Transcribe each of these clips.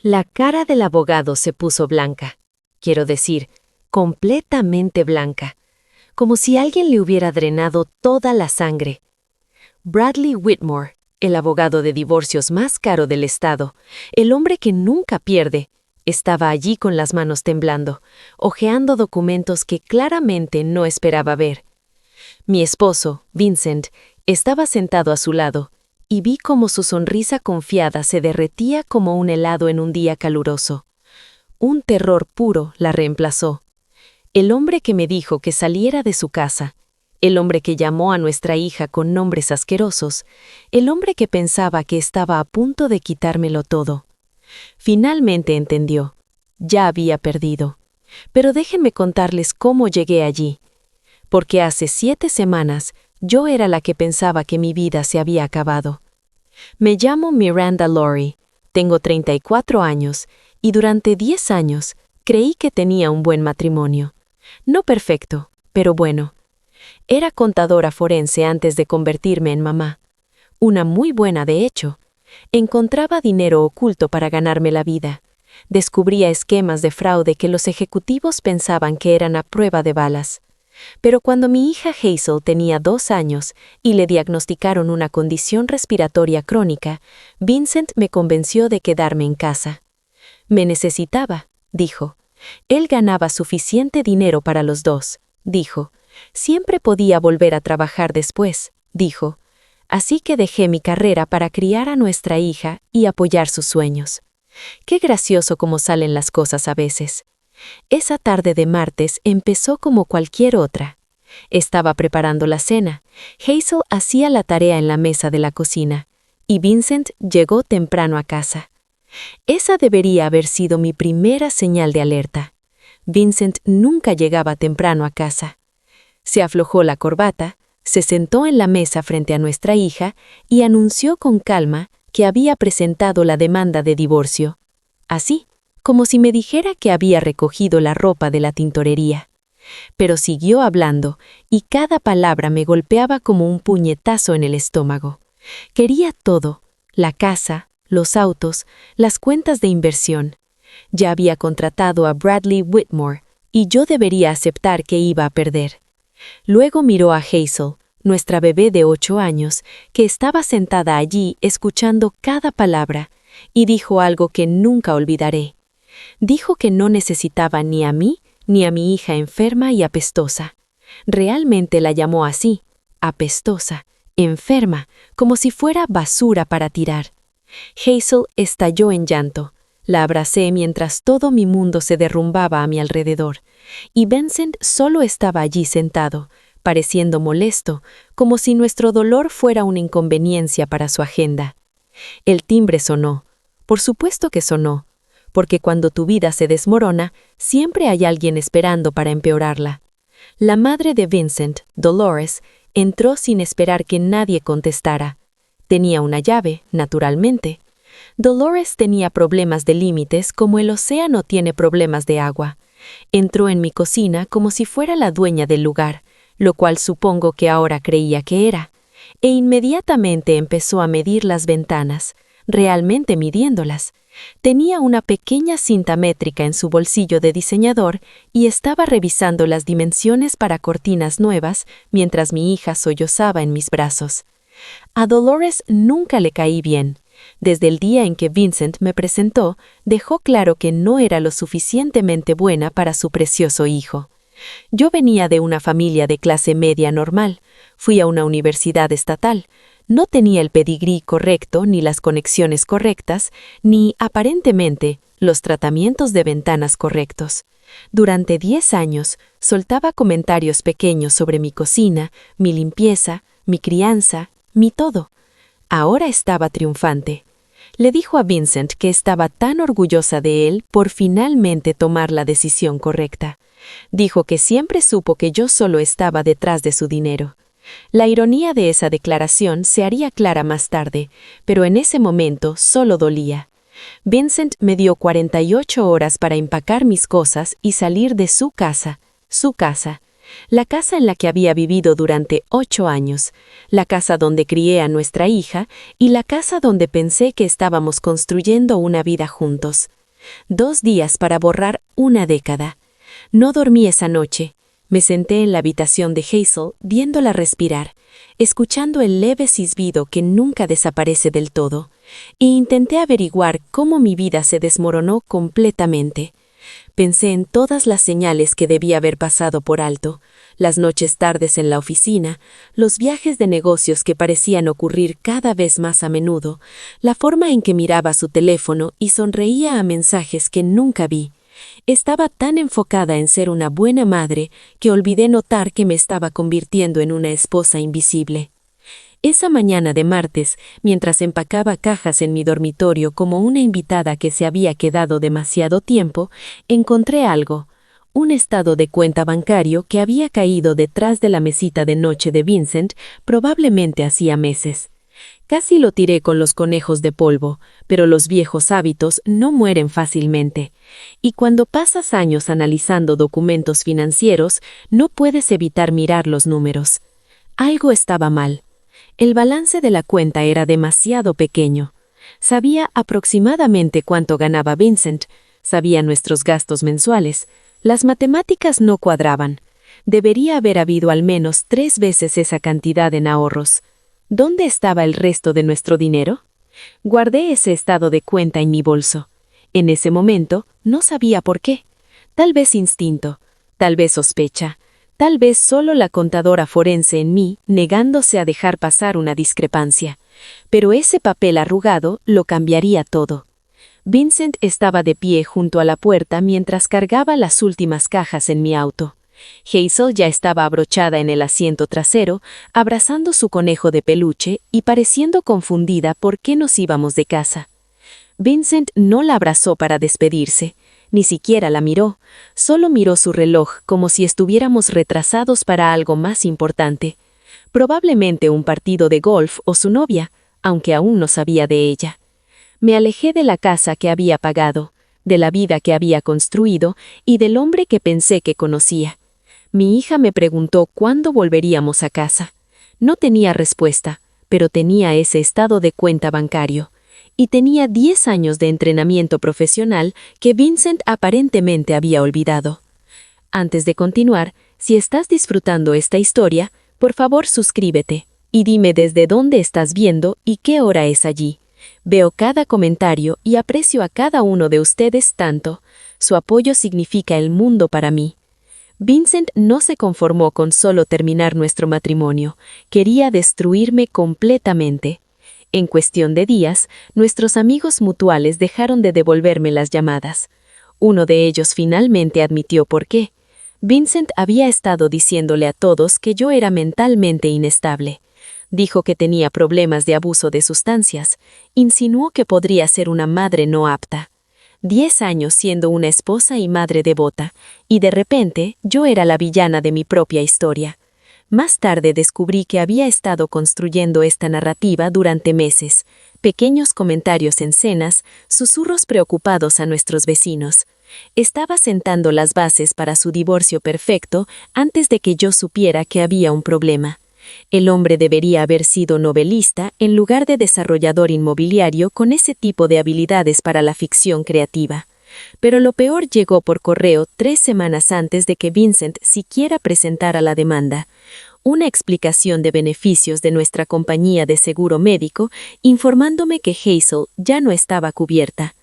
La cara del abogado se puso blanca. Quiero decir, completamente blanca. Como si alguien le hubiera drenado toda la sangre. Bradley Whitmore, el abogado de divorcios más caro del estado, el hombre que nunca pierde, estaba allí con las manos temblando, hojeando documentos que claramente no esperaba ver. Mi esposo, Vincent, estaba sentado a su lado, y vi cómo su sonrisa confiada se derretía como un helado en un día caluroso. Un terror puro la reemplazó. El hombre que me dijo que saliera de su casa, el hombre que llamó a nuestra hija con nombres asquerosos, el hombre que pensaba que estaba a punto de quitármelo todo. Finalmente entendió. Ya había perdido. Pero déjenme contarles cómo llegué allí. Porque hace 7 semanas yo era la que pensaba que mi vida se había acabado. Me llamo Miranda Lawrie, tengo 34 años y durante 10 años creí que tenía un buen matrimonio. No perfecto, pero bueno. Era contadora forense antes de convertirme en mamá. Una muy buena, de hecho. Encontraba dinero oculto para ganarme la vida. Descubría esquemas de fraude que los ejecutivos pensaban que eran a prueba de balas. Pero cuando mi hija Hazel tenía 2 años y le diagnosticaron una condición respiratoria crónica, Vincent me convenció de quedarme en casa. Me necesitaba, dijo. Él ganaba suficiente dinero para los dos, dijo. Siempre podía volver a trabajar después, dijo. Así que dejé mi carrera para criar a nuestra hija y apoyar sus sueños. Qué gracioso cómo salen las cosas a veces. Esa tarde de martes empezó como cualquier otra. Estaba preparando la cena. Hazel hacía la tarea en la mesa de la cocina, y Vincent llegó temprano a casa. Esa debería haber sido mi primera señal de alerta. Vincent nunca llegaba temprano a casa. Se aflojó la corbata, se sentó en la mesa frente a nuestra hija y anunció con calma que había presentado la demanda de divorcio. Así, como si me dijera que había recogido la ropa de la tintorería. Pero siguió hablando, y cada palabra me golpeaba como un puñetazo en el estómago. Quería todo: la casa, los autos, las cuentas de inversión. Ya había contratado a Bradley Whitmore, y yo debería aceptar que iba a perder. Luego miró a Hazel, nuestra bebé de 8 años, que estaba sentada allí escuchando cada palabra, y dijo algo que nunca olvidaré. Dijo que no necesitaba ni a mí ni a mi hija enferma y apestosa. Realmente la llamó así: apestosa, enferma, como si fuera basura para tirar. Hazel estalló en llanto. La abracé mientras todo mi mundo se derrumbaba a mi alrededor, y Vincent solo estaba allí sentado, pareciendo molesto, como si nuestro dolor fuera una inconveniencia para su agenda. El timbre sonó. Por supuesto que sonó, porque cuando tu vida se desmorona, siempre hay alguien esperando para empeorarla. La madre de Vincent, Dolores, entró sin esperar que nadie contestara. Tenía una llave, naturalmente. Dolores tenía problemas de límites como el océano tiene problemas de agua. Entró en mi cocina como si fuera la dueña del lugar, lo cual supongo que ahora creía que era, e inmediatamente empezó a medir las ventanas, realmente midiéndolas. Tenía una pequeña cinta métrica en su bolsillo de diseñador y estaba revisando las dimensiones para cortinas nuevas mientras mi hija sollozaba en mis brazos. A Dolores nunca le caí bien. Desde el día en que Vincent me presentó, dejó claro que no era lo suficientemente buena para su precioso hijo. Yo venía de una familia de clase media normal, fui a una universidad estatal, no tenía el pedigrí correcto ni las conexiones correctas, ni, aparentemente, los tratamientos de ventanas correctos. Durante 10 años, soltaba comentarios pequeños sobre mi cocina, mi limpieza, mi crianza, mi todo. Ahora estaba triunfante. Le dijo a Vincent que estaba tan orgullosa de él por finalmente tomar la decisión correcta. Dijo que siempre supo que yo solo estaba detrás de su dinero. La ironía de esa declaración se haría clara más tarde, pero en ese momento solo dolía. Vincent me dio 48 horas para empacar mis cosas y salir de su casa, La casa en la que había vivido durante 8 años, la casa donde crié a nuestra hija y la casa donde pensé que estábamos construyendo una vida juntos. 2 días para borrar una década. No dormí esa noche. Me senté en la habitación de Hazel viéndola respirar, escuchando el leve silbido que nunca desaparece del todo, e intenté averiguar cómo mi vida se desmoronó completamente. Pensé en todas las señales que debía haber pasado por alto, las noches tardes en la oficina, los viajes de negocios que parecían ocurrir cada vez más a menudo, la forma en que miraba su teléfono y sonreía a mensajes que nunca vi. Estaba tan enfocada en ser una buena madre que olvidé notar que me estaba convirtiendo en una esposa invisible. Esa mañana de martes, mientras empacaba cajas en mi dormitorio como una invitada que se había quedado demasiado tiempo, encontré algo, un estado de cuenta bancario que había caído detrás de la mesita de noche de Vincent probablemente hacía meses. Casi lo tiré con los conejos de polvo, pero los viejos hábitos no mueren fácilmente. Y cuando pasas años analizando documentos financieros, no puedes evitar mirar los números. Algo estaba mal. El balance de la cuenta era demasiado pequeño. Sabía aproximadamente cuánto ganaba Vincent, sabía nuestros gastos mensuales. Las matemáticas no cuadraban. Debería haber habido al menos 3 veces esa cantidad en ahorros. ¿Dónde estaba el resto de nuestro dinero? Guardé ese estado de cuenta en mi bolso. En ese momento, no sabía por qué. Tal vez instinto, tal vez sospecha, tal vez solo la contadora forense en mí negándose a dejar pasar una discrepancia. Pero ese papel arrugado lo cambiaría todo. Vincent estaba de pie junto a la puerta mientras cargaba las últimas cajas en mi auto. Hazel ya estaba abrochada en el asiento trasero, abrazando su conejo de peluche y pareciendo confundida por qué nos íbamos de casa. Vincent no la abrazó para despedirse, ni siquiera la miró, solo miró su reloj como si estuviéramos retrasados para algo más importante, probablemente un partido de golf o su novia, aunque aún no sabía de ella. Me alejé de la casa que había pagado, de la vida que había construido y del hombre que pensé que conocía. Mi hija me preguntó cuándo volveríamos a casa. No tenía respuesta, pero tenía ese estado de cuenta bancario. Y tenía 10 años de entrenamiento profesional que Vincent aparentemente había olvidado. Antes de continuar, si estás disfrutando esta historia, por favor suscríbete y dime desde dónde estás viendo y qué hora es allí. Veo cada comentario y aprecio a cada uno de ustedes tanto. Su apoyo significa el mundo para mí. Vincent no se conformó con solo terminar nuestro matrimonio, quería destruirme completamente. En cuestión de días, nuestros amigos mutuales dejaron de devolverme las llamadas. Uno de ellos finalmente admitió por qué. Vincent había estado diciéndole a todos que yo era mentalmente inestable. Dijo que tenía problemas de abuso de sustancias. Insinuó que podría ser una madre no apta. 10 años siendo una esposa y madre devota, y de repente yo era la villana de mi propia historia. Más tarde descubrí que había estado construyendo esta narrativa durante meses, pequeños comentarios en cenas, susurros preocupados a nuestros vecinos. Estaba sentando las bases para su divorcio perfecto antes de que yo supiera que había un problema. El hombre debería haber sido novelista en lugar de desarrollador inmobiliario con ese tipo de habilidades para la ficción creativa. Pero lo peor llegó por correo 3 semanas antes de que Vincent siquiera presentara la demanda. Una explicación de beneficios de nuestra compañía de seguro médico informándome que Hazel ya no estaba cubierta.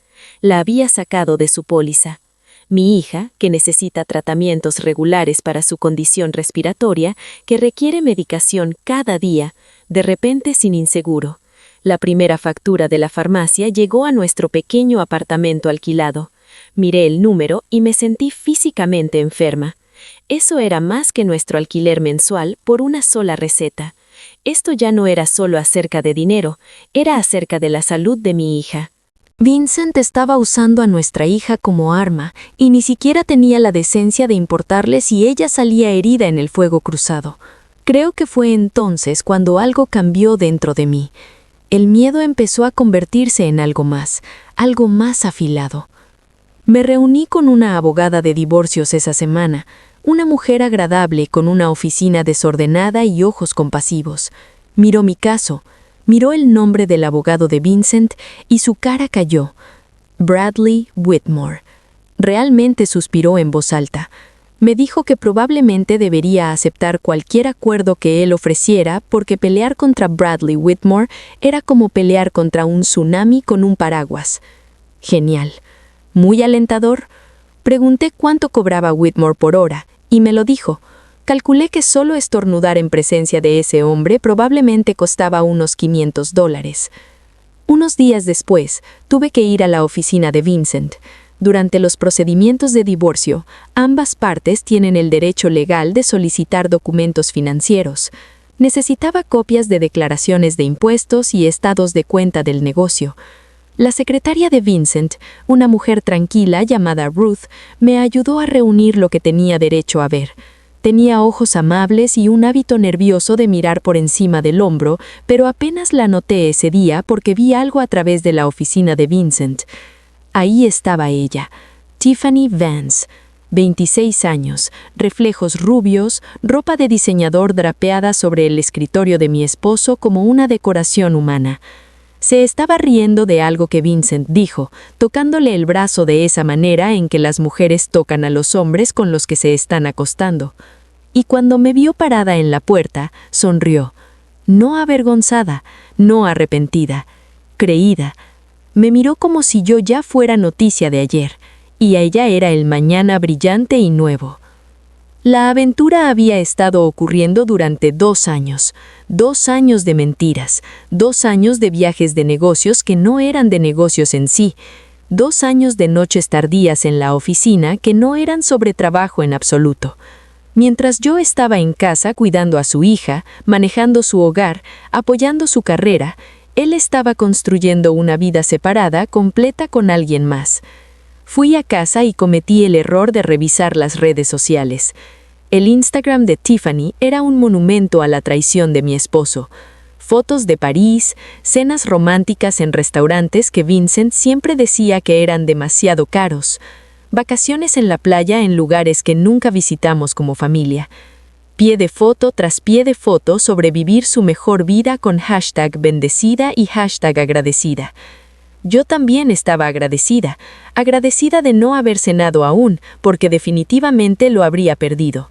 La había sacado de su póliza. Mi hija, que necesita tratamientos regulares para su condición respiratoria, que requiere medicación cada día, de repente sin inseguro. La primera factura de la farmacia llegó a nuestro pequeño apartamento alquilado. Miré el número y me sentí físicamente enferma. Eso era más que nuestro alquiler mensual por una sola receta. Esto ya no era solo acerca de dinero, era acerca de la salud de mi hija. Vincent estaba usando a nuestra hija como arma y ni siquiera tenía la decencia de importarle si ella salía herida en el fuego cruzado. Creo que fue entonces cuando algo cambió dentro de mí. El miedo empezó a convertirse en algo más afilado. Me reuní con una abogada de divorcios esa semana, Una mujer agradable con una oficina desordenada y ojos compasivos. Miró mi caso, miró el nombre del abogado de Vincent y su cara cayó. Bradley Whitmore. Realmente suspiró en voz alta. Me dijo que probablemente debería aceptar cualquier acuerdo que él ofreciera porque pelear contra Bradley Whitmore era como pelear contra un tsunami con un paraguas. Genial. Muy alentador. Pregunté cuánto cobraba Whitmore por hora, y me lo dijo. Calculé que solo estornudar en presencia de ese hombre probablemente costaba unos $500. Unos días después, tuve que ir a la oficina de Vincent. Durante los procedimientos de divorcio, ambas partes tienen el derecho legal de solicitar documentos financieros. Necesitaba copias de declaraciones de impuestos y estados de cuenta del negocio. La secretaria de Vincent, una mujer tranquila llamada Ruth, me ayudó a reunir lo que tenía derecho a ver. Tenía ojos amables y un hábito nervioso de mirar por encima del hombro, pero apenas la noté ese día porque vi algo a través de la oficina de Vincent. Ahí estaba ella, Tiffany Vance, 26 años, reflejos rubios, ropa de diseñador drapeada sobre el escritorio de mi esposo como una decoración humana. Se estaba riendo de algo que Vincent dijo, tocándole el brazo de esa manera en que las mujeres tocan a los hombres con los que se están acostando. Y cuando me vio parada en la puerta, sonrió. No avergonzada, no arrepentida, creída. Me miró como si yo ya fuera noticia de ayer, y ella era el mañana brillante y nuevo. La aventura había estado ocurriendo durante 2 años, 2 años de mentiras, 2 años de viajes de negocios que no eran de negocios en sí, 2 años de noches tardías en la oficina que no eran sobre trabajo en absoluto. Mientras yo estaba en casa cuidando a su hija, manejando su hogar, apoyando su carrera, él estaba construyendo una vida separada, completa con alguien más. Fui a casa y cometí el error de revisar las redes sociales. El Instagram de Tiffany era un monumento a la traición de mi esposo. Fotos de París, cenas románticas en restaurantes que Vincent siempre decía que eran demasiado caros, vacaciones en la playa en lugares que nunca visitamos como familia. Pie de foto tras pie de foto sobre vivir su mejor vida con hashtag bendecida y hashtag agradecida. Yo también estaba agradecida de no haber cenado aún, porque definitivamente lo habría perdido.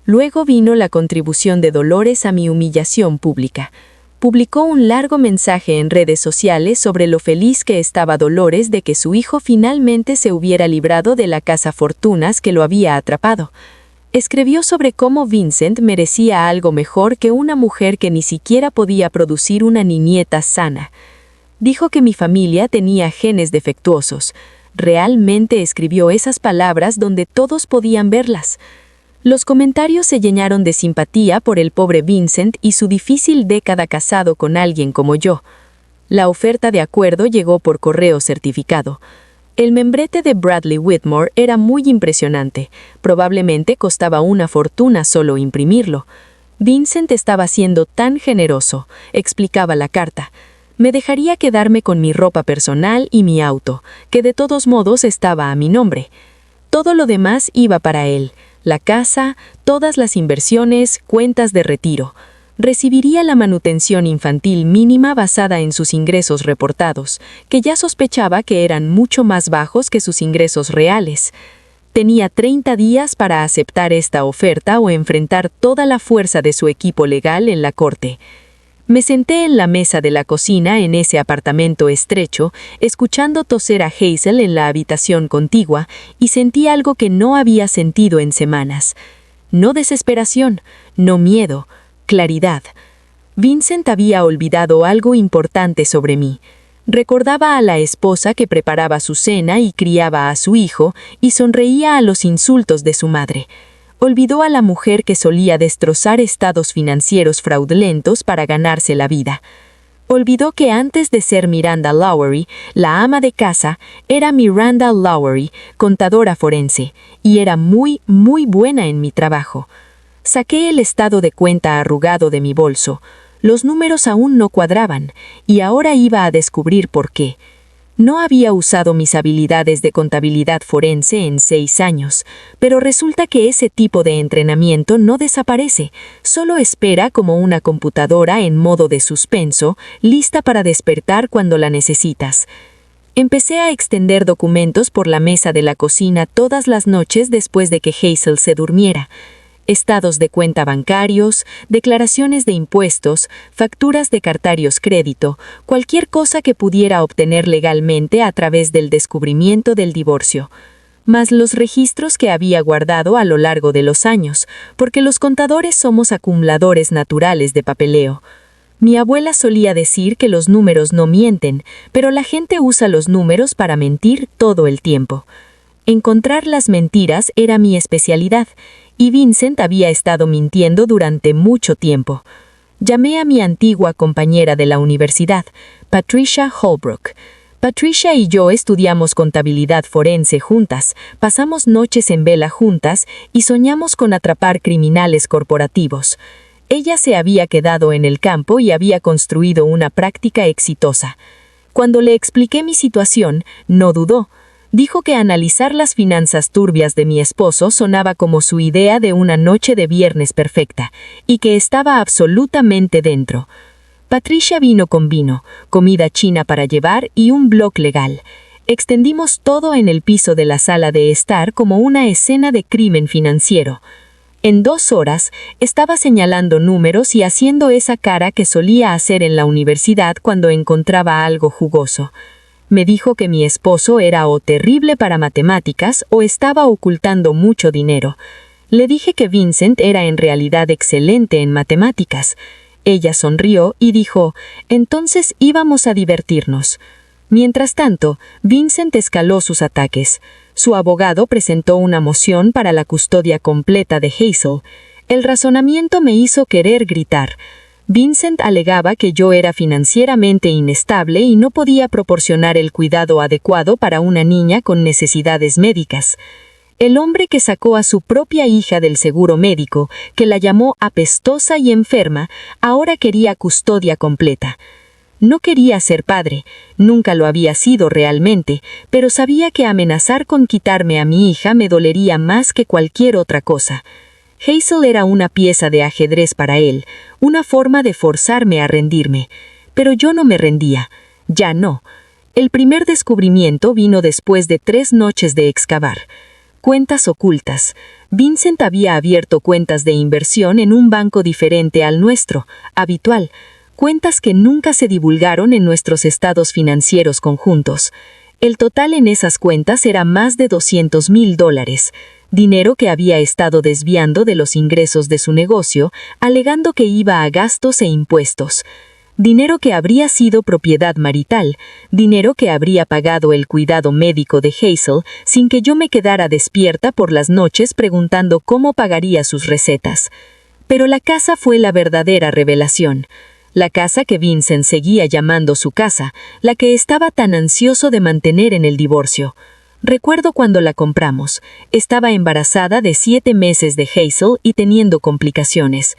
Luego vino la contribución de Dolores a mi humillación pública. Publicó un largo mensaje en redes sociales sobre lo feliz que estaba Dolores de que su hijo finalmente se hubiera librado de la cazafortunas que lo había atrapado. Escribió sobre cómo Vincent merecía algo mejor que una mujer que ni siquiera podía producir una niñeta sana. Dijo que mi familia tenía genes defectuosos. Realmente escribió esas palabras donde todos podían verlas. Los comentarios se llenaron de simpatía por el pobre Vincent y su difícil década casado con alguien como yo. La oferta de acuerdo llegó por correo certificado. El membrete de Bradley Whitmore era muy impresionante. Probablemente costaba una fortuna solo imprimirlo. Vincent estaba siendo tan generoso, explicaba la carta. Me dejaría quedarme con mi ropa personal y mi auto, que de todos modos estaba a mi nombre. Todo lo demás iba para él, la casa, todas las inversiones, cuentas de retiro. Recibiría la manutención infantil mínima basada en sus ingresos reportados, que ya sospechaba que eran mucho más bajos que sus ingresos reales. Tenía 30 días para aceptar esta oferta o enfrentar toda la fuerza de su equipo legal en la corte. Me senté en la mesa de la cocina en ese apartamento estrecho, escuchando toser a Hazel en la habitación contigua, y sentí algo que no había sentido en semanas. No desesperación, no miedo, claridad. Vincent había olvidado algo importante sobre mí. Recordaba a la esposa que preparaba su cena y criaba a su hijo, y sonreía a los insultos de su madre. Olvidó a la mujer que solía destrozar estados financieros fraudulentos para ganarse la vida. Olvidó que antes de ser Miranda Lowery, la ama de casa, era Miranda Lowery, contadora forense, y era muy, muy buena en mi trabajo. Saqué el estado de cuenta arrugado de mi bolso. Los números aún no cuadraban, y ahora iba a descubrir por qué. No había usado mis habilidades de contabilidad forense en 6 años, pero resulta que ese tipo de entrenamiento no desaparece, solo espera como una computadora en modo de suspenso, lista para despertar cuando la necesitas. Empecé a extender documentos por la mesa de la cocina todas las noches después de que Hazel se durmiera. Estados de cuenta bancarios, declaraciones de impuestos, facturas de cartarios crédito, cualquier cosa que pudiera obtener legalmente a través del descubrimiento del divorcio, más los registros que había guardado a lo largo de los años, porque los contadores somos acumuladores naturales de papeleo. Mi abuela solía decir que los números no mienten, pero la gente usa los números para mentir todo el tiempo. Encontrar las mentiras era mi especialidad, y Vincent había estado mintiendo durante mucho tiempo. Llamé a mi antigua compañera de la universidad, Patricia Holbrook. Patricia y yo estudiamos contabilidad forense juntas, pasamos noches en vela juntas y soñamos con atrapar criminales corporativos. Ella se había quedado en el campo y había construido una práctica exitosa. Cuando le expliqué mi situación, no dudó. Dijo que analizar las finanzas turbias de mi esposo sonaba como su idea de una noche de viernes perfecta, y que estaba absolutamente dentro. Patricia vino con vino, comida china para llevar y un blog legal. Extendimos todo en el piso de la sala de estar como una escena de crimen financiero. En 2 horas, estaba señalando números y haciendo esa cara que solía hacer en la universidad cuando encontraba algo jugoso. Me dijo que mi esposo era o terrible para matemáticas o estaba ocultando mucho dinero. Le dije que Vincent era en realidad excelente en matemáticas. Ella sonrió y dijo, entonces íbamos a divertirnos. Mientras tanto, Vincent escaló sus ataques. Su abogado presentó una moción para la custodia completa de Hazel. El razonamiento me hizo querer gritar. Vincent alegaba que yo era financieramente inestable y no podía proporcionar el cuidado adecuado para una niña con necesidades médicas. El hombre que sacó a su propia hija del seguro médico, que la llamó apestosa y enferma, ahora quería custodia completa. No quería ser padre, nunca lo había sido realmente, pero sabía que amenazar con quitarme a mi hija me dolería más que cualquier otra cosa. Hazel era una pieza de ajedrez para él, una forma de forzarme a rendirme. Pero yo no me rendía. Ya no. El primer descubrimiento vino después de 3 noches de excavar. Cuentas ocultas. Vincent había abierto cuentas de inversión en un banco diferente al nuestro, habitual. Cuentas que nunca se divulgaron en nuestros estados financieros conjuntos. El total en esas cuentas era más de $200,000. Dinero que había estado desviando de los ingresos de su negocio, alegando que iba a gastos e impuestos. Dinero que habría sido propiedad marital, dinero que habría pagado el cuidado médico de Hazel sin que yo me quedara despierta por las noches preguntando cómo pagaría sus recetas. Pero la casa fue la verdadera revelación. La casa que Vincent seguía llamando su casa, la que estaba tan ansioso de mantener en el divorcio. Recuerdo cuando la compramos. Estaba embarazada de 7 meses de Hazel y teniendo complicaciones.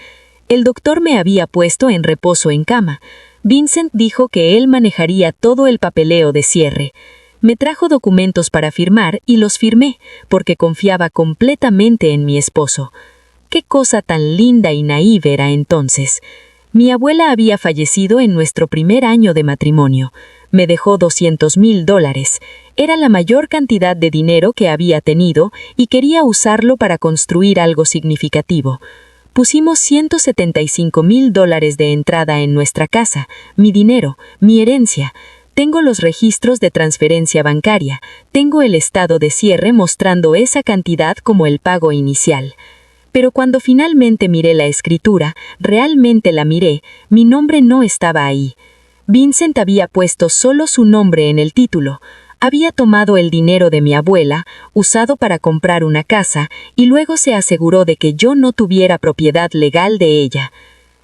El doctor me había puesto en reposo en cama. Vincent dijo que él manejaría todo el papeleo de cierre. Me trajo documentos para firmar y los firmé, porque confiaba completamente en mi esposo. Qué cosa tan linda y naíve era entonces. Mi abuela había fallecido en nuestro primer año de matrimonio. Me dejó $200,000. Era la mayor cantidad de dinero que había tenido y quería usarlo para construir algo significativo. Pusimos $175,000 de entrada en nuestra casa, mi dinero, mi herencia. Tengo los registros de transferencia bancaria, tengo el estado de cierre mostrando esa cantidad como el pago inicial. Pero cuando finalmente miré la escritura, realmente la miré, mi nombre no estaba ahí. Vincent había puesto solo su nombre en el título. Había tomado el dinero de mi abuela, usado para comprar una casa, y luego se aseguró de que yo no tuviera propiedad legal de ella.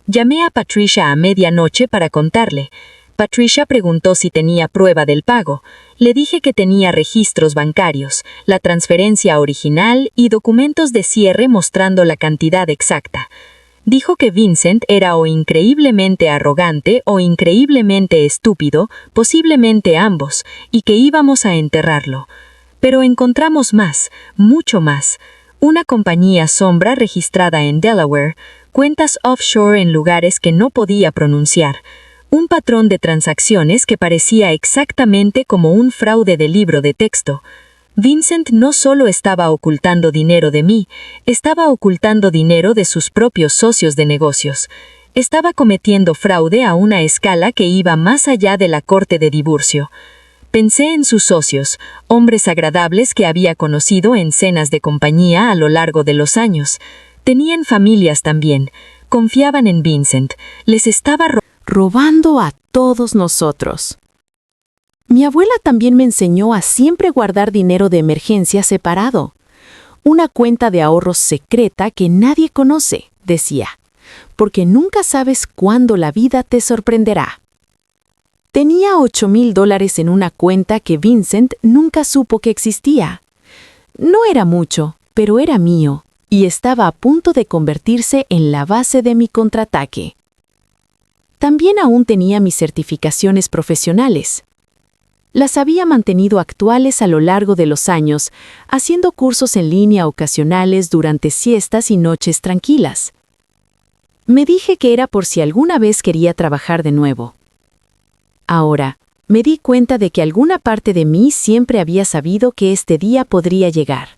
Llamé a Patricia a medianoche para contarle. Patricia preguntó si tenía prueba del pago. Le dije que tenía registros bancarios, la transferencia original y documentos de cierre mostrando la cantidad exacta. Dijo que Vincent era o increíblemente arrogante o increíblemente estúpido, posiblemente ambos, y que íbamos a enterrarlo. Pero encontramos más, mucho más. Una compañía sombra registrada en Delaware, cuentas offshore en lugares que no podía pronunciar, un patrón de transacciones que parecía exactamente como un fraude de libro de texto. Vincent no solo estaba ocultando dinero de mí, estaba ocultando dinero de sus propios socios de negocios. Estaba cometiendo fraude a una escala que iba más allá de la corte de divorcio. Pensé en sus socios, hombres agradables que había conocido en cenas de compañía a lo largo de los años. Tenían familias también. Confiaban en Vincent. Les estaba robando a todos nosotros. Mi abuela también me enseñó a siempre guardar dinero de emergencia separado. Una cuenta de ahorros secreta que nadie conoce, decía, porque nunca sabes cuándo la vida te sorprenderá. Tenía $8,000 en una cuenta que Vincent nunca supo que existía. No era mucho, pero era mío, y estaba a punto de convertirse en la base de mi contraataque. También aún tenía mis certificaciones profesionales. Las había mantenido actuales a lo largo de los años, haciendo cursos en línea ocasionales durante siestas y noches tranquilas. Me dije que era por si alguna vez quería trabajar de nuevo. Ahora, me di cuenta de que alguna parte de mí siempre había sabido que este día podría llegar.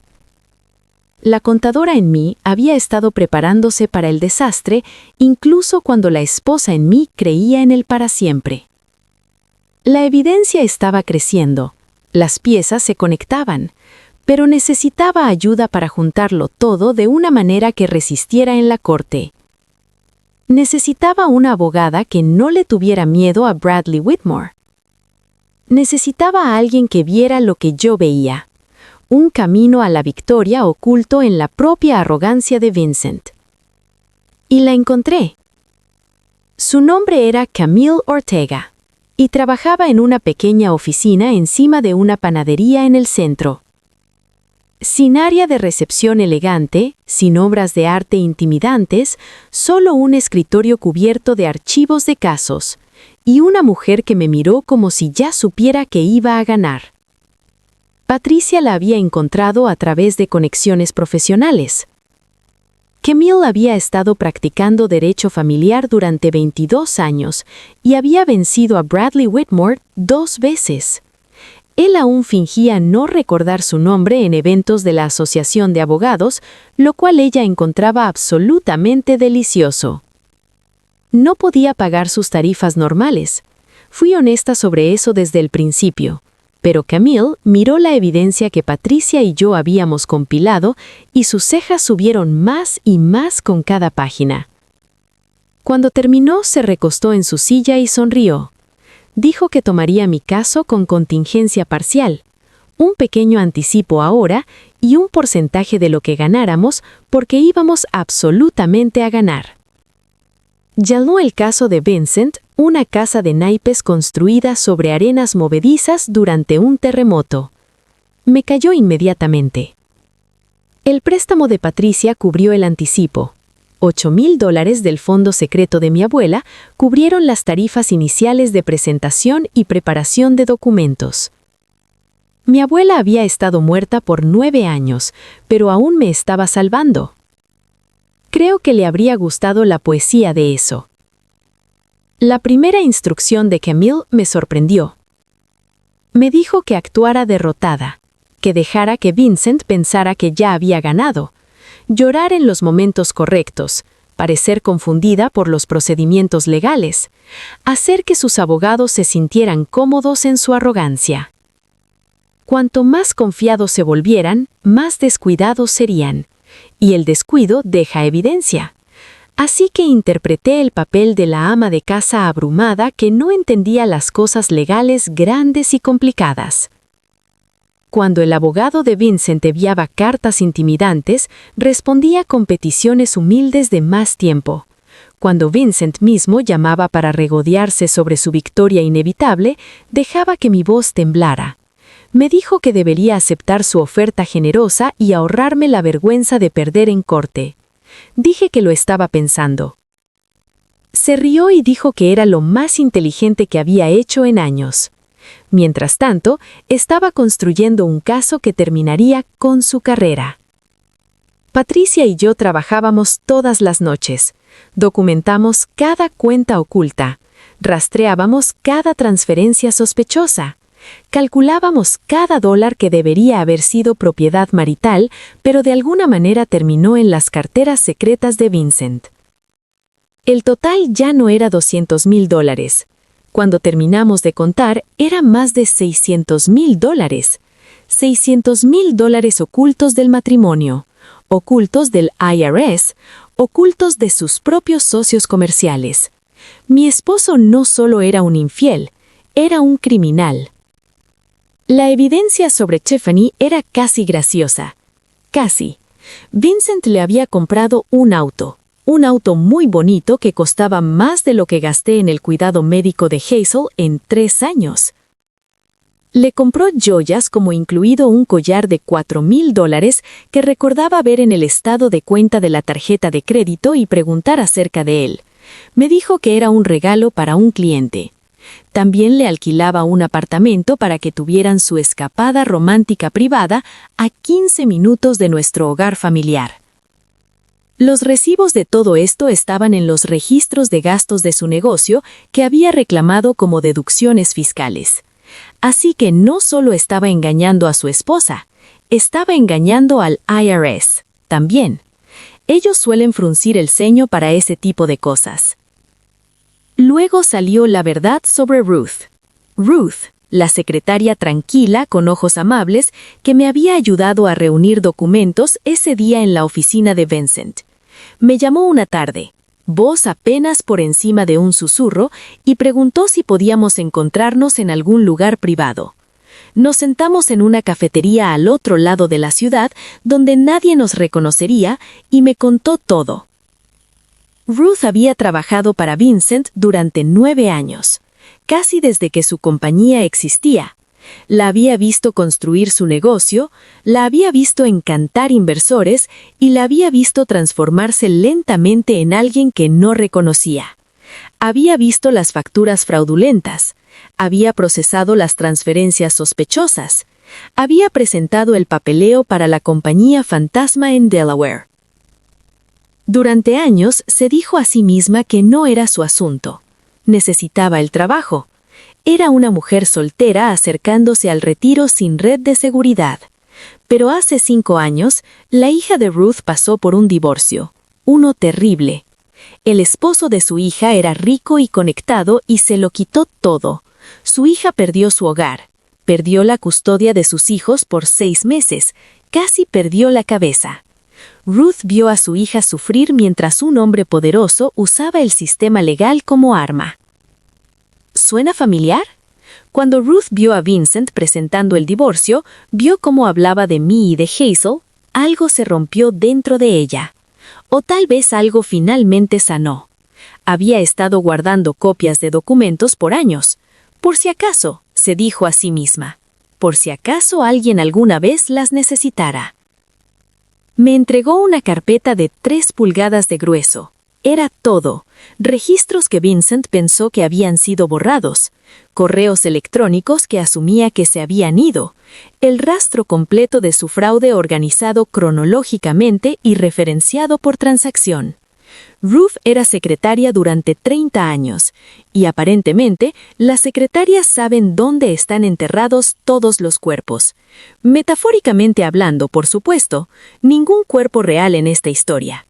La contadora en mí había estado preparándose para el desastre, incluso cuando la esposa en mí creía en él para siempre. La evidencia estaba creciendo, las piezas se conectaban, pero necesitaba ayuda para juntarlo todo de una manera que resistiera en la corte. Necesitaba una abogada que no le tuviera miedo a Bradley Whitmore. Necesitaba a alguien que viera lo que yo veía, un camino a la victoria oculto en la propia arrogancia de Vincent. Y la encontré. Su nombre era Camille Ortega, y trabajaba en una pequeña oficina encima de una panadería en el centro. Sin área de recepción elegante, sin obras de arte intimidantes, solo un escritorio cubierto de archivos de casos, y una mujer que me miró como si ya supiera que iba a ganar. Patricia la había encontrado a través de conexiones profesionales. Camille había estado practicando derecho familiar durante 22 años y había vencido a Bradley Whitmore 2 veces. Él aún fingía no recordar su nombre en eventos de la Asociación de Abogados, lo cual ella encontraba absolutamente delicioso. No podía pagar sus tarifas normales. Fui honesta sobre eso desde el principio. Pero Camille miró la evidencia que Patricia y yo habíamos compilado y sus cejas subieron más y más con cada página. Cuando terminó, se recostó en su silla y sonrió. Dijo que tomaría mi caso con contingencia parcial, un pequeño anticipo ahora y un porcentaje de lo que ganáramos porque íbamos absolutamente a ganar. Llamó el caso de Vincent, una casa de naipes construida sobre arenas movedizas durante un terremoto. Me cayó inmediatamente. El préstamo de Patricia cubrió el anticipo. $8,000 del fondo secreto de mi abuela cubrieron las tarifas iniciales de presentación y preparación de documentos. Mi abuela había estado muerta por 9 años, pero aún me estaba salvando. Creo que le habría gustado la poesía de eso. La primera instrucción de Camille me sorprendió. Me dijo que actuara derrotada, que dejara que Vincent pensara que ya había ganado, llorar en los momentos correctos, parecer confundida por los procedimientos legales, hacer que sus abogados se sintieran cómodos en su arrogancia. Cuanto más confiados se volvieran, más descuidados serían, y el descuido deja evidencia. Así que interpreté el papel de la ama de casa abrumada que no entendía las cosas legales grandes y complicadas. Cuando el abogado de Vincent enviaba cartas intimidantes, respondía con peticiones humildes de más tiempo. Cuando Vincent mismo llamaba para regodearse sobre su victoria inevitable, dejaba que mi voz temblara. Me dijo que debería aceptar su oferta generosa y ahorrarme la vergüenza de perder en corte. Dije que lo estaba pensando. Se rió y dijo que era lo más inteligente que había hecho en años. Mientras tanto, estaba construyendo un caso que terminaría con su carrera. Patricia y yo trabajábamos todas las noches. Documentamos cada cuenta oculta. Rastreábamos cada transferencia sospechosa. Calculábamos cada dólar que debería haber sido propiedad marital, pero de alguna manera terminó en las carteras secretas de Vincent. El total ya no era $200,000. Cuando terminamos de contar, era más de $600,000. $600,000 ocultos del matrimonio, ocultos del IRS, ocultos de sus propios socios comerciales. Mi esposo no solo era un infiel, era un criminal. La evidencia sobre Tiffany era casi graciosa. Casi. Vincent le había comprado un auto muy bonito que costaba más de lo que gasté en el cuidado médico de Hazel en 3 años. Le compró joyas como incluido un collar de $4,000 que recordaba ver en el estado de cuenta de la tarjeta de crédito y preguntar acerca de él. Me dijo que era un regalo para un cliente. También le alquilaba un apartamento para que tuvieran su escapada romántica privada a 15 minutos de nuestro hogar familiar. Los recibos de todo esto estaban en los registros de gastos de su negocio que había reclamado como deducciones fiscales. Así que no solo estaba engañando a su esposa, estaba engañando al IRS también. Ellos suelen fruncir el ceño para ese tipo de cosas. Luego salió la verdad sobre Ruth. Ruth, la secretaria tranquila con ojos amables que me había ayudado a reunir documentos ese día en la oficina de Vincent. Me llamó una tarde, voz apenas por encima de un susurro, y preguntó si podíamos encontrarnos en algún lugar privado. Nos sentamos en una cafetería al otro lado de la ciudad donde nadie nos reconocería y me contó todo. Ruth había trabajado para Vincent durante 9 años, casi desde que su compañía existía. La había visto construir su negocio, la había visto encantar inversores y la había visto transformarse lentamente en alguien que no reconocía. Había visto las facturas fraudulentas, había procesado las transferencias sospechosas, había presentado el papeleo para la compañía fantasma en Delaware. Durante años se dijo a sí misma que no era su asunto. Necesitaba el trabajo. Era una mujer soltera acercándose al retiro sin red de seguridad. Pero hace 5 años, la hija de Ruth pasó por un divorcio. Uno terrible. El esposo de su hija era rico y conectado y se lo quitó todo. Su hija perdió su hogar. Perdió la custodia de sus hijos por 6 meses. Casi perdió la cabeza. Ruth vio a su hija sufrir mientras un hombre poderoso usaba el sistema legal como arma. ¿Suena familiar? Cuando Ruth vio a Vincent presentando el divorcio, vio cómo hablaba de mí y de Hazel, algo se rompió dentro de ella. O tal vez algo finalmente sanó. Había estado guardando copias de documentos por años. Por si acaso, se dijo a sí misma. Por si acaso alguien alguna vez las necesitara. Me entregó una carpeta de 3 pulgadas de grueso. Era todo. Registros que Vincent pensó que habían sido borrados. Correos electrónicos que asumía que se habían ido. El rastro completo de su fraude organizado cronológicamente y referenciado por transacción. Ruth era secretaria durante 30 años, y aparentemente las secretarias saben dónde están enterrados todos los cuerpos. Metafóricamente hablando, por supuesto, ningún cuerpo real en esta historia.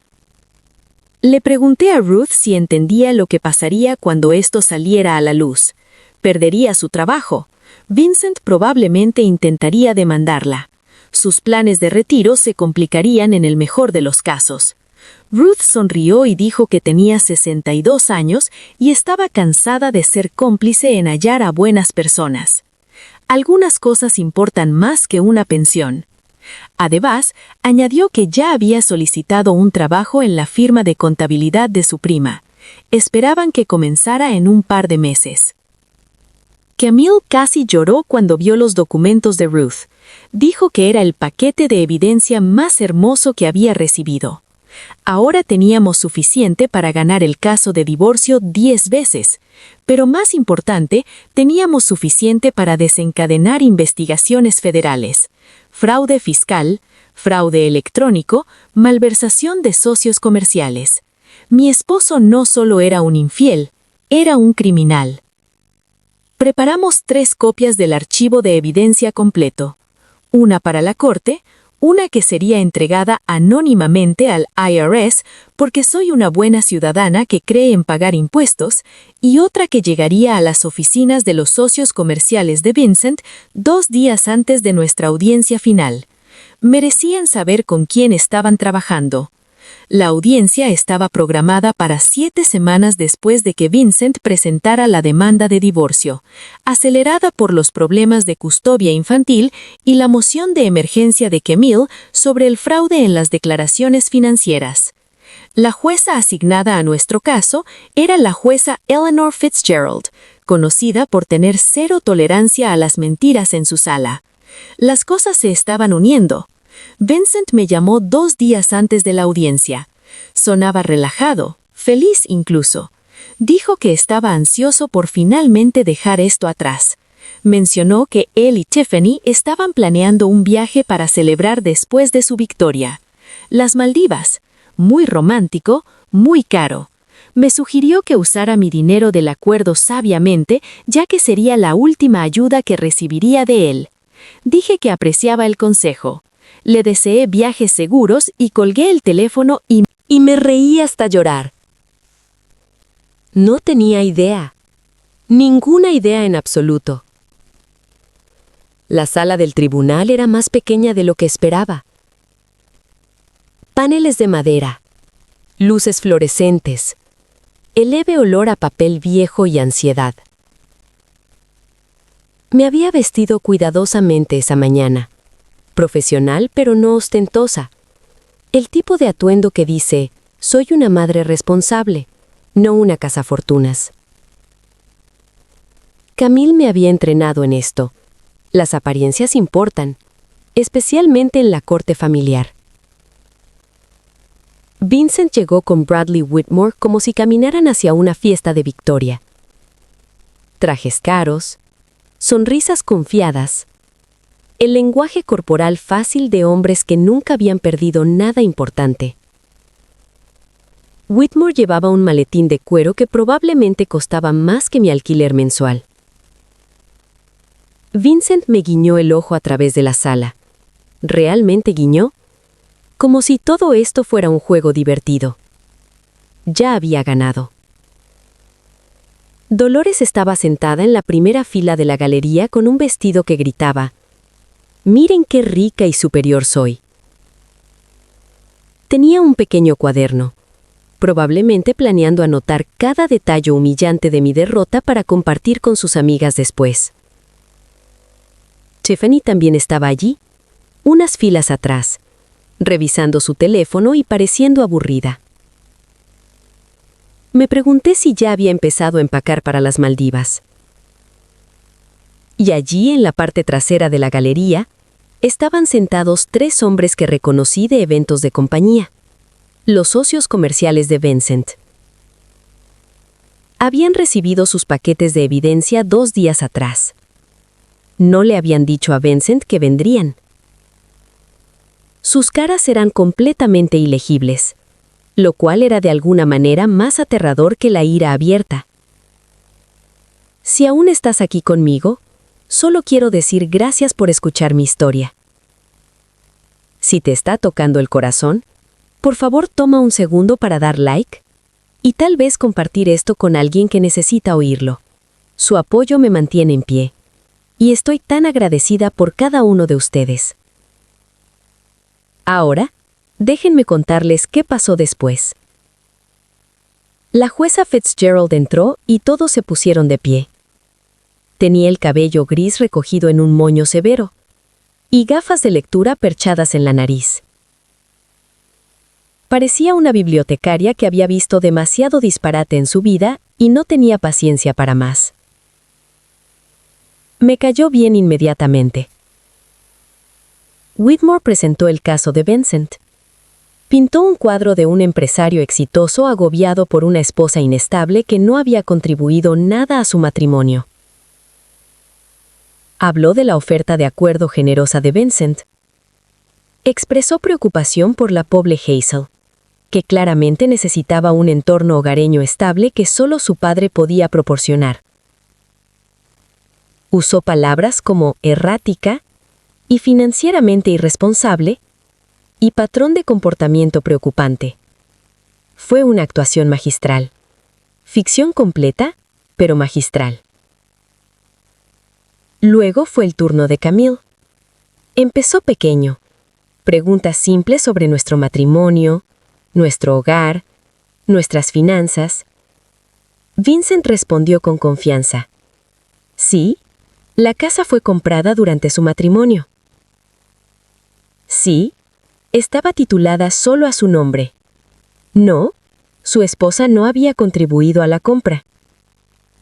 Le pregunté a Ruth si entendía lo que pasaría cuando esto saliera a la luz. Perdería su trabajo. Vincent probablemente intentaría demandarla. Sus planes de retiro se complicarían en el mejor de los casos. Ruth sonrió y dijo que tenía 62 años y estaba cansada de ser cómplice en hallar a buenas personas. Algunas cosas importan más que una pensión. Además, añadió que ya había solicitado un trabajo en la firma de contabilidad de su prima. Esperaban que comenzara en un par de meses. Camille casi lloró cuando vio los documentos de Ruth. Dijo que era el paquete de evidencia más hermoso que había recibido. Ahora teníamos suficiente para ganar el caso de divorcio 10 veces, pero más importante, teníamos suficiente para desencadenar investigaciones federales, fraude fiscal, fraude electrónico, malversación de socios comerciales. Mi esposo no solo era un infiel, era un criminal. Preparamos 3 copias del archivo de evidencia completo, una para la corte, una que sería entregada anónimamente al IRS porque soy una buena ciudadana que cree en pagar impuestos, y otra que llegaría a las oficinas de los socios comerciales de Vincent 2 días antes de nuestra audiencia final. Merecían saber con quién estaban trabajando. La audiencia estaba programada para 7 semanas después de que Vincent presentara la demanda de divorcio, acelerada por los problemas de custodia infantil y la moción de emergencia de Camille sobre el fraude en las declaraciones financieras. La jueza asignada a nuestro caso era la jueza Eleanor Fitzgerald, conocida por tener 0 tolerancia a las mentiras en su sala. Las cosas se estaban uniendo. Vincent me llamó 2 días antes de la audiencia. Sonaba relajado, feliz incluso. Dijo que estaba ansioso por finalmente dejar esto atrás. Mencionó que él y Tiffany estaban planeando un viaje para celebrar después de su victoria. Las Maldivas. Muy romántico, muy caro. Me sugirió que usara mi dinero del acuerdo sabiamente, ya que sería la última ayuda que recibiría de él. Dije que apreciaba el consejo. Le deseé viajes seguros y colgué el teléfono y me reí hasta llorar. No tenía idea. Ninguna idea en absoluto. La sala del tribunal era más pequeña de lo que esperaba. Paneles de madera, luces fluorescentes, el leve olor a papel viejo y ansiedad. Me había vestido cuidadosamente esa mañana. Profesional pero no ostentosa. El tipo de atuendo que dice, soy una madre responsable, no una cazafortunas. Camille me había entrenado en esto. Las apariencias importan, especialmente en la corte familiar. Vincent llegó con Bradley Whitmore como si caminaran hacia una fiesta de victoria. Trajes caros, sonrisas confiadas, el lenguaje corporal fácil de hombres que nunca habían perdido nada importante. Whitmore llevaba un maletín de cuero que probablemente costaba más que mi alquiler mensual. Vincent me guiñó el ojo a través de la sala. ¿Realmente guiñó? Como si todo esto fuera un juego divertido. Ya había ganado. Dolores estaba sentada en la primera fila de la galería con un vestido que gritaba, «Miren qué rica y superior soy». Tenía un pequeño cuaderno, probablemente planeando anotar cada detalle humillante de mi derrota para compartir con sus amigas después. Tiffany también estaba allí, unas filas atrás, revisando su teléfono y pareciendo aburrida. Me pregunté si ya había empezado a empacar para las Maldivas. Y allí, en la parte trasera de la galería, estaban sentados 3 hombres que reconocí de eventos de compañía, los socios comerciales de Vincent. Habían recibido sus paquetes de evidencia 2 días atrás. No le habían dicho a Vincent que vendrían. Sus caras eran completamente ilegibles, lo cual era de alguna manera más aterrador que la ira abierta. Si aún estás aquí conmigo, solo quiero decir gracias por escuchar mi historia. Si te está tocando el corazón, por favor toma un segundo para dar like y tal vez compartir esto con alguien que necesita oírlo. Su apoyo me mantiene en pie, y estoy tan agradecida por cada uno de ustedes. Ahora, déjenme contarles qué pasó después. La jueza Fitzgerald entró y todos se pusieron de pie. Tenía el cabello gris recogido en un moño severo y gafas de lectura perchadas en la nariz. Parecía una bibliotecaria que había visto demasiado disparate en su vida y no tenía paciencia para más. Me cayó bien inmediatamente. Whitmore presentó el caso de Vincent. Pintó un cuadro de un empresario exitoso agobiado por una esposa inestable que no había contribuido nada a su matrimonio. Habló de la oferta de acuerdo generosa de Vincent. Expresó preocupación por la pobre Hazel, que claramente necesitaba un entorno hogareño estable que solo su padre podía proporcionar. Usó palabras como errática y financieramente irresponsable y patrón de comportamiento preocupante. Fue una actuación magistral. Ficción completa, pero magistral. Luego fue el turno de Camille. Empezó pequeño. Preguntas simples sobre nuestro matrimonio, nuestro hogar, nuestras finanzas. Vincent respondió con confianza. Sí, la casa fue comprada durante su matrimonio. Sí, estaba titulada solo a su nombre. No, su esposa no había contribuido a la compra.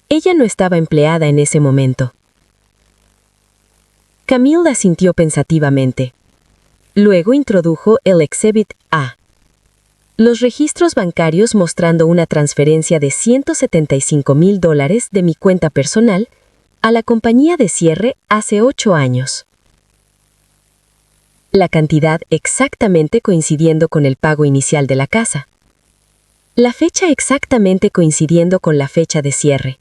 Ella no estaba empleada en ese momento. Camille asintió pensativamente. Luego introdujo el Exhibit A. Los registros bancarios mostrando una transferencia de $175,000 de mi cuenta personal a la compañía de cierre hace 8 años. La cantidad exactamente coincidiendo con el pago inicial de la casa. La fecha exactamente coincidiendo con la fecha de cierre.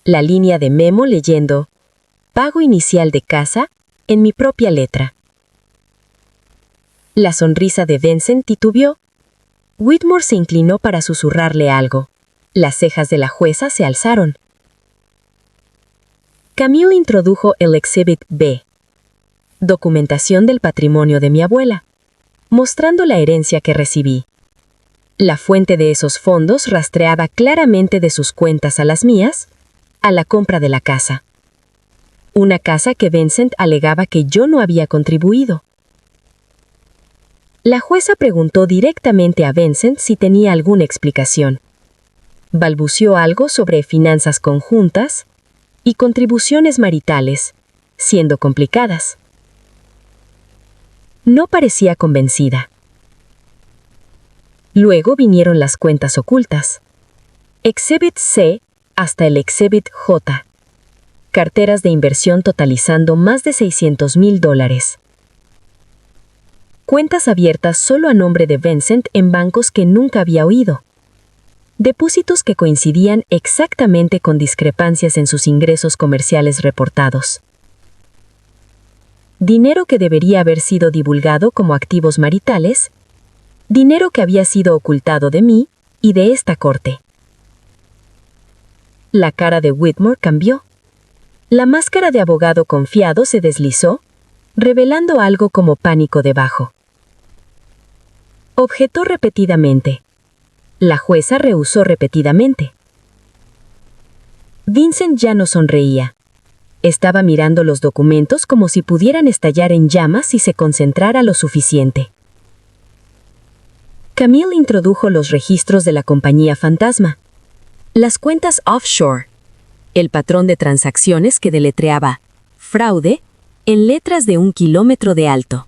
La línea de memo leyendo pago inicial de casa en mi propia letra. La sonrisa de Vincent titubeó. Whitmore se inclinó para susurrarle algo. Las cejas de la jueza se alzaron. Camille introdujo el Exhibit B. Documentación del patrimonio de mi abuela, mostrando la herencia que recibí. La fuente de esos fondos rastreaba claramente de sus cuentas a las mías, a la compra de la casa. Una casa que Vincent alegaba que yo no había contribuido. La jueza preguntó directamente a Vincent si tenía alguna explicación. Balbuceó algo sobre finanzas conjuntas y contribuciones maritales, siendo complicadas. No parecía convencida. Luego vinieron las cuentas ocultas. Exhibit C hasta el Exhibit J. Carteras de inversión totalizando más de $600,000. Cuentas abiertas solo a nombre de Vincent en bancos que nunca había oído. Depósitos que coincidían exactamente con discrepancias en sus ingresos comerciales reportados. Dinero que debería haber sido divulgado como activos maritales, dinero que había sido ocultado de mí y de esta corte. La cara de Whitmore cambió. La máscara de abogado confiado se deslizó, revelando algo como pánico debajo. Objetó repetidamente. La jueza rehusó repetidamente. Vincent ya no sonreía. Estaba mirando los documentos como si pudieran estallar en llamas si se concentrara lo suficiente. Camille introdujo los registros de la compañía fantasma. Las cuentas offshore. El patrón de transacciones que deletreaba fraude en letras de 1 kilómetro de alto.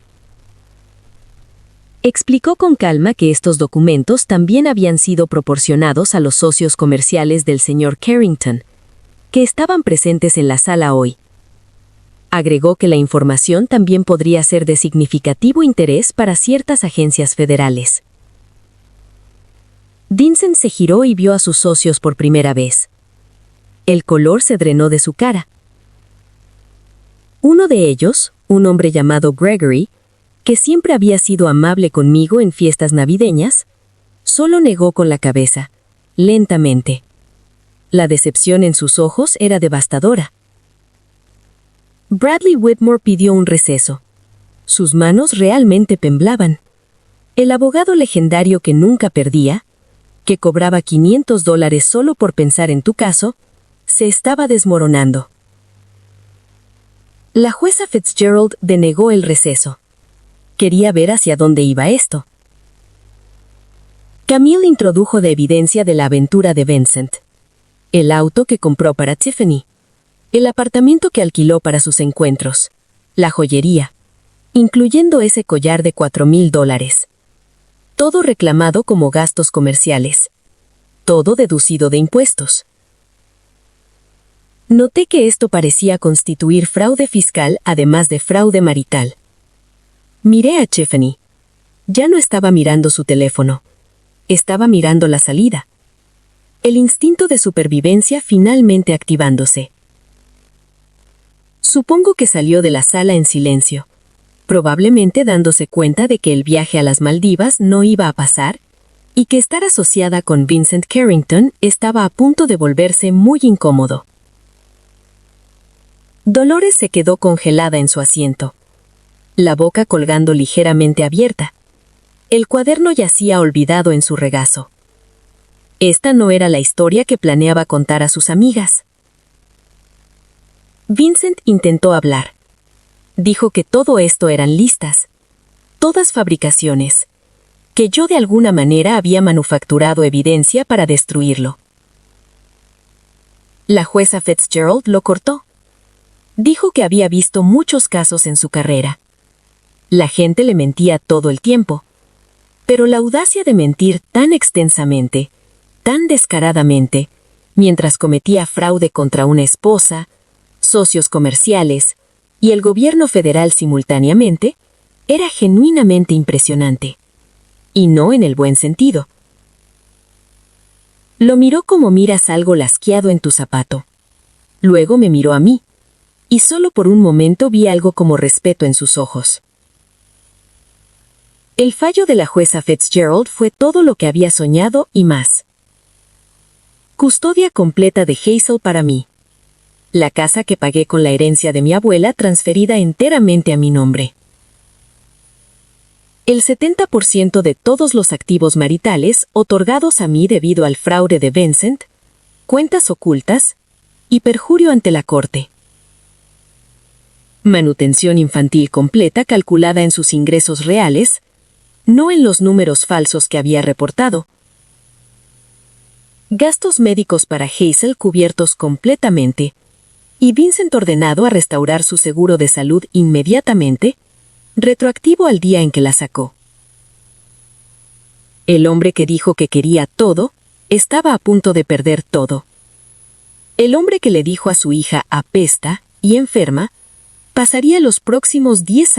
Explicó con calma que estos documentos también habían sido proporcionados a los socios comerciales del señor Carrington, que estaban presentes en la sala hoy. Agregó que la información también podría ser de significativo interés para ciertas agencias federales. Vincent se giró y vio a sus socios por primera vez. El color se drenó de su cara. Uno de ellos, un hombre llamado Gregory, que siempre había sido amable conmigo en fiestas navideñas, solo negó con la cabeza, lentamente. La decepción en sus ojos era devastadora. Bradley Whitmore pidió un receso. Sus manos realmente temblaban. El abogado legendario que nunca perdía, que cobraba $500 solo por pensar en tu caso, se estaba desmoronando. La jueza Fitzgerald denegó el receso. Quería ver hacia dónde iba esto. Camille introdujo de evidencia de la aventura de Vincent. El auto que compró para Tiffany. El apartamento que alquiló para sus encuentros. La joyería. Incluyendo ese collar de $4,000. todo reclamado como gastos comerciales, todo deducido de impuestos. Noté que esto parecía constituir fraude fiscal además de fraude marital. Miré a Tiffany. Ya no estaba mirando su teléfono. Estaba mirando la salida. El instinto de supervivencia finalmente activándose. Supongo que salió de la sala en silencio, probablemente dándose cuenta de que el viaje a las Maldivas no iba a pasar y que estar asociada con Vincent Carrington estaba a punto de volverse muy incómodo. Dolores se quedó congelada en su asiento, la boca colgando ligeramente abierta. El cuaderno yacía olvidado en su regazo. Esta no era la historia que planeaba contar a sus amigas. Vincent intentó hablar. Dijo que todo esto eran listas, todas fabricaciones, que yo de alguna manera había manufacturado evidencia para destruirlo. La jueza Fitzgerald lo cortó. Dijo que había visto muchos casos en su carrera. La gente le mentía todo el tiempo, pero la audacia de mentir tan extensamente, tan descaradamente, mientras cometía fraude contra una esposa, socios comerciales y el gobierno federal simultáneamente, era genuinamente impresionante. Y no en el buen sentido. Lo miró como miras algo lasqueado en tu zapato. Luego me miró a mí, y solo por un momento vi algo como respeto en sus ojos. El fallo de la jueza Fitzgerald fue todo lo que había soñado y más. Custodia completa de Hazel para mí. La casa que pagué con la herencia de mi abuela transferida enteramente a mi nombre. El 70% de todos los activos maritales otorgados a mí debido al fraude de Vincent, cuentas ocultas y perjurio ante la corte. Manutención infantil completa calculada en sus ingresos reales, no en los números falsos que había reportado. Gastos médicos para Hazel cubiertos completamente, y Vincent ordenado a restaurar su seguro de salud inmediatamente, retroactivo al día en que la sacó. El hombre que dijo que quería todo, estaba a punto de perder todo. El hombre que le dijo a su hija apesta y enferma, pasaría los próximos 10 años